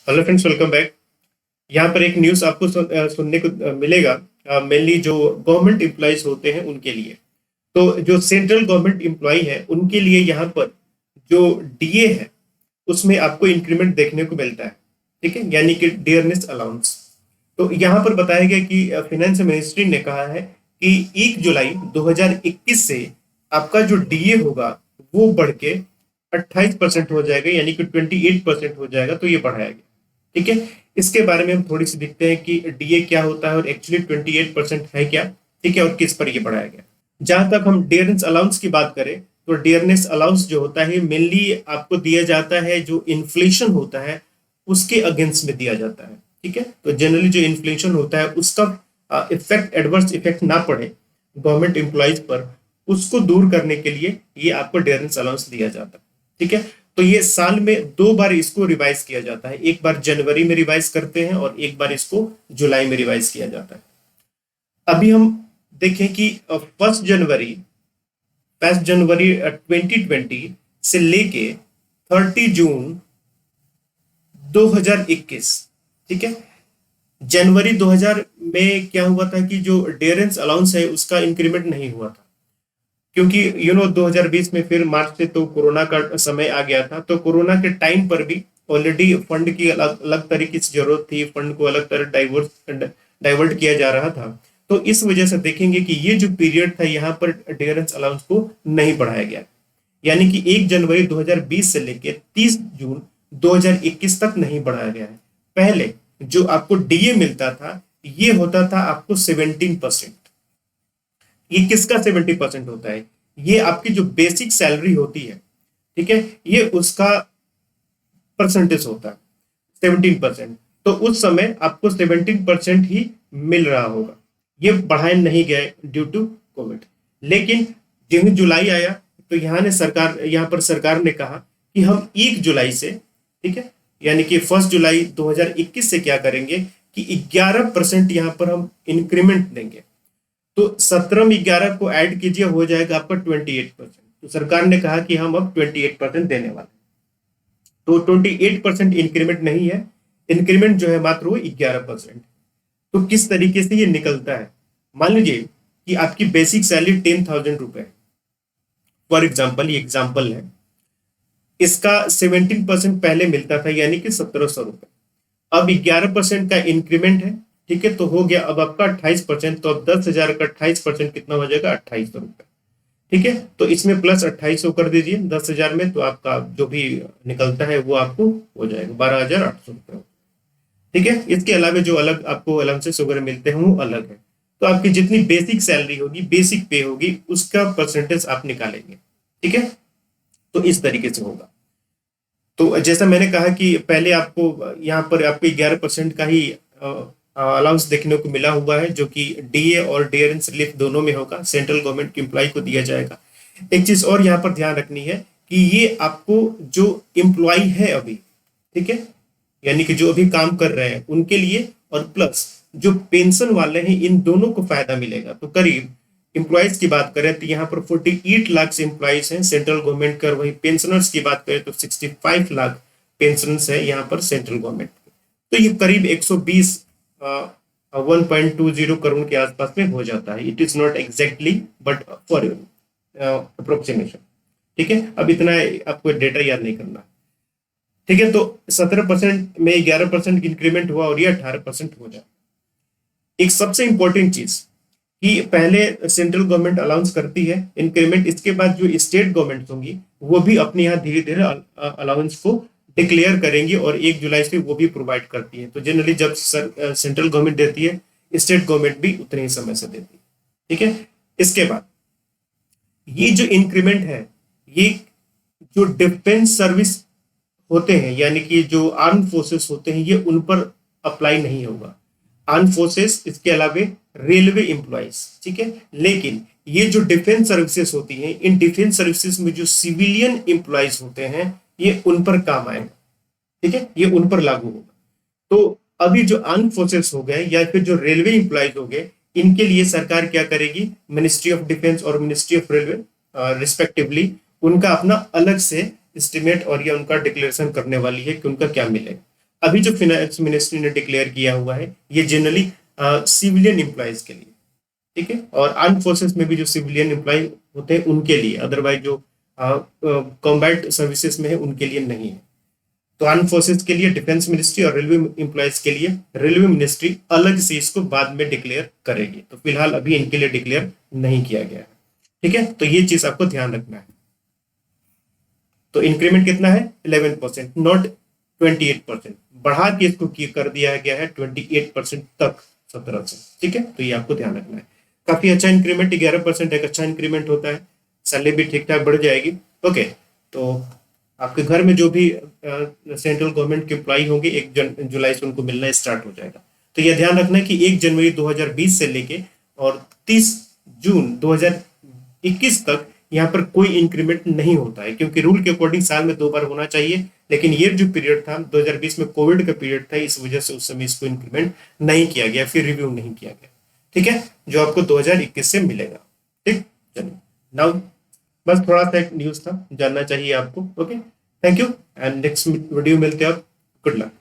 Hello friends, welcome back. यहाँ पर एक न्यूज़ आपको सुनने को मिलेगा। मेनली जो गवर्नमेंट एम्प्लॉयज होते हैं उनके लिए। तो जो सेंट्रल गवर्नमेंट एम्प्लॉय है उनके लिए यहाँ पर जो डीए है उसमें आपको इंक्रीमेंट देखने को मिलता है। ठीक है, यानी कि डियरनेस अलाउंस। तो यहाँ पर बताया गया कि फाइनेंस मिनिस्ट्री ने कहा है कि 1 जुलाई 2021 से आपका जो डीए होगा वो बढ़ के 28% हो जाएगा, यानी कि 28% हो जाएगा। तो ये बढ़ाया गया। ठीक है, इसके बारे में हम थोड़ी सी देखते हैं कि डीए क्या होता है और एक्चुअली 28% है क्या। ठीक है, और किस पर ये बढ़ाया गया। जहां तक हम डियरनेस अलाउंस की बात करें तो डियरनेस अलाउंस जो होता है मेनली आपको दिया जाता है जो इन्फ्लेशन होता है उसके अगेंस्ट में दिया जाता है। ठीक है, तो जनरली जो इन्फ्लेशन होता है उसका इफेक्ट, एडवर्स इफेक्ट ना पड़े गवर्नमेंट एम्प्लॉयज पर, उसको दूर करने के लिए ये आपको डियरनेस अलाउंस दिया जाता है। ठीक है, तो ये साल में 2 बार इसको रिवाइज किया जाता है। एक बार जनवरी में रिवाइज करते हैं और एक बार इसको जुलाई में रिवाइज किया जाता है। अभी हम देखें कि फर्स्ट जनवरी 2020 से लेके 30 जून 2021। ठीक है, जनवरी 2000 में क्या हुआ था कि जो डियरेंस अलाउंस है उसका इंक्रीमेंट नहीं हुआ था, क्योंकि 2020 में फिर मार्च से तो कोरोना का समय आ गया था। तो कोरोना के टाइम पर भी ऑलरेडी फंड की अलग अलग तरीके से जरूरत थी, फंड को अलग तरह डाइवर्ट किया जा रहा था। तो इस वजह से देखेंगे कि ये जो पीरियड था यहाँ पर डियरेंस अलाउंस को नहीं बढ़ाया गया, यानी कि 1 जनवरी 2020 से लेकर 30 जून 2021 तक नहीं बढ़ाया गया है। पहले जो आपको डीए मिलता था ये होता था आपको 17%। ये किसका 70% होता है? ये आपकी जो बेसिक सैलरी होती है, ठीक है, ये उसका परसेंटेज होता है 17%। तो उस समय आपको 17% ही मिल रहा होगा। ये बढ़ाए नहीं गए ड्यू टू कोविड। लेकिन जब जुलाई आया तो यहाँ पर सरकार ने कहा कि हम 1 जुलाई से, ठीक है, यानी कि 1 जुलाई 2021 से क्या करेंगे कि 11% यहाँ पर हम इंक्रीमेंट देंगे। तो 17 में 11 को ऐड कीजिए, हो जाएगा आपका 28%। तो सरकार ने कहा कि हम अब 28% देने वाले। तो 28% इंक्रीमेंट नहीं है, इंक्रीमेंट जो है मात्र वो 11%। तो किस तरीके से ये निकलता है? मान लीजिए कि आपकी बेसिक सैलरी 10,000 रुपए, फॉर एग्जाम्पल, ये एग्जाम्पल है। इसका 17% पहले मिलता था, यानी कि 1,700 रुपए। अब 11% का इंक्रीमेंट है, ठीक है, तो हो गया अब आपका 28%। तो अब 10,000 का 28% कितना हो जाएगा? 2,800 रुपए। ठीक है, तो इसमें प्लस 2,800 कर दीजिए 10,000 में, तो आपका जो भी निकलता है वो आपको हो जाएगा 12,800 रुपए। ठीक है, इसके अलावा जो अलग आपको अलाउंसेस वगैरह मिलते हैं वो अलग है। तो आपकी जितनी बेसिक सैलरी होगी, बेसिक पे होगी, उसका परसेंटेज आप निकालेंगे। ठीक है, तो इस तरीके से होगा। तो जैसा मैंने कहा कि पहले आपको यहाँ पर आपको 11% का ही अलाउंस देखने को मिला हुआ है, जो कि डीए और डियरेंस रिलीफ दोनों में होगा, सेंट्रल गवर्नमेंट के एम्प्लॉय को दिया जाएगा। एक चीज और यहाँ पर ध्यान रखनी है कि ये आपको जो एम्प्लॉय है अभी, ठीक है, यानी कि जो अभी काम कर रहे हैं उनके लिए, और प्लस जो पेंशन वाले हैं, इन दोनों को फायदा मिलेगा। तो करीब एम्प्लॉयज की बात करें तो यहाँ पर 48 लाख एम्प्लॉयज हैं सेंट्रल गवर्नमेंट का। वही पेंशनर्स की बात करें तो 65 लाख पेंशनर्स है यहाँ पर सेंट्रल गवर्नमेंट। तो ये करीब 120 1.20 करोड़ के आसपास में हो जाता है। It is not exactly but for approximation. ठीक है, अब इतना आपको डेटा याद नहीं करना। ठीक है, तो 17% में 11% इंक्रीमेंट हुआ और ये 18% हो जाए। एक सबसे इंपॉर्टेंट चीज कि पहले सेंट्रल गवर्नमेंट अलाउंस करती है इंक्रीमेंट, इसके बाद जो स्टेट गवर्नमेंट होंगी वो भी अपने यहाँ धीरे धीरे अलाउंस को डिक्लेयर करेंगी और 1 जुलाई से वो भी प्रोवाइड करती है। तो जनरली जब सेंट्रल गवर्नमेंट देती है, स्टेट गवर्नमेंट भी उतने ही समय से देती है। ठीक है, इसके बाद ये जो इंक्रीमेंट है, ये जो डिफेंस सर्विस होते हैं, यानी कि जो आर्म फोर्सेस होते हैं, ये उन पर अप्लाई नहीं होगा। आर्म फोर्सेस, इसके अलावा रेलवे एम्प्लॉयज, ठीक है। लेकिन ये जो डिफेंस सर्विसेज होती हैं, इन डिफेंस सर्विसेज में जो सिविलियन एम्प्लॉयज होते हैं, ये उन पर काम आएगा। ठीक है, ये उन पर लागू होगा। तो अभी जो आर्म फोर्सेस हो गए या फिर जो रेलवे एम्प्लॉयज हो गए, इनके लिए सरकार क्या करेगी? मिनिस्ट्री ऑफ डिफेंस और मिनिस्ट्री ऑफ रेलवे रिस्पेक्टिवली उनका अपना अलग से एस्टिमेट और या उनका डिक्लेरेशन करने वाली है कि उनका क्या मिलेगा। अभी जो फिनेंस मिनिस्ट्री ने डिक्लेयर किया हुआ है ये जनरली सिविलियन एम्प्लॉयज के लिए, ठीक है, और आर्म फोर्सेस में भी जो सिविलियन एम्प्लॉय होते हैं उनके लिए, अदरवाइज जो कॉम्बैट सर्विसेज में है उनके लिए नहीं है। तो आर्म फोर्सेस के लिए डिफेंस मिनिस्ट्री और रेलवे एम्प्लॉयज के लिए रेलवे मिनिस्ट्री अलग से इसको बाद में डिक्लेयर करेगी। तो फिलहाल अभी इनके लिए डिक्लेयर नहीं किया गया है, ठीक है। तो ये चीज आपको ध्यान रखना है। तो इंक्रीमेंट कितना है 11%, नॉट 28%, बढ़ा के इसको कर दिया गया है 28% तक 17 से, ठीक है। तो ये आपको ध्यान रखना है। काफी अच्छा इंक्रीमेंट, 11% एक अच्छा इंक्रीमेंट होता है, सैलरी भी ठीक ठाक बढ़ जाएगी। ओके, तो आपके घर में जो भी सेंट्रल गवर्नमेंट के एम्प्लॉय होंगे 1 जुलाई से उनको मिलना स्टार्ट हो जाएगा। तो यह ध्यान रखना है कि 1 जनवरी 2020 से लेके और 30 जून 2021 तक यहाँ पर कोई इंक्रीमेंट नहीं होता है, क्योंकि रूल के अकॉर्डिंग साल में 2 बार होना चाहिए। लेकिन ये जो पीरियड था 2020 में कोविड का पीरियड था, इस वजह से उस समय इसको इंक्रीमेंट नहीं किया गया, फिर रिव्यू नहीं किया गया, ठीक है, जो आपको 2021 से मिलेगा। ठीक, चलिए नाउ बस थोड़ा सा एक न्यूज था, जानना चाहिए आपको। Okay, thank you and next video मिलते हैं आप। Good luck.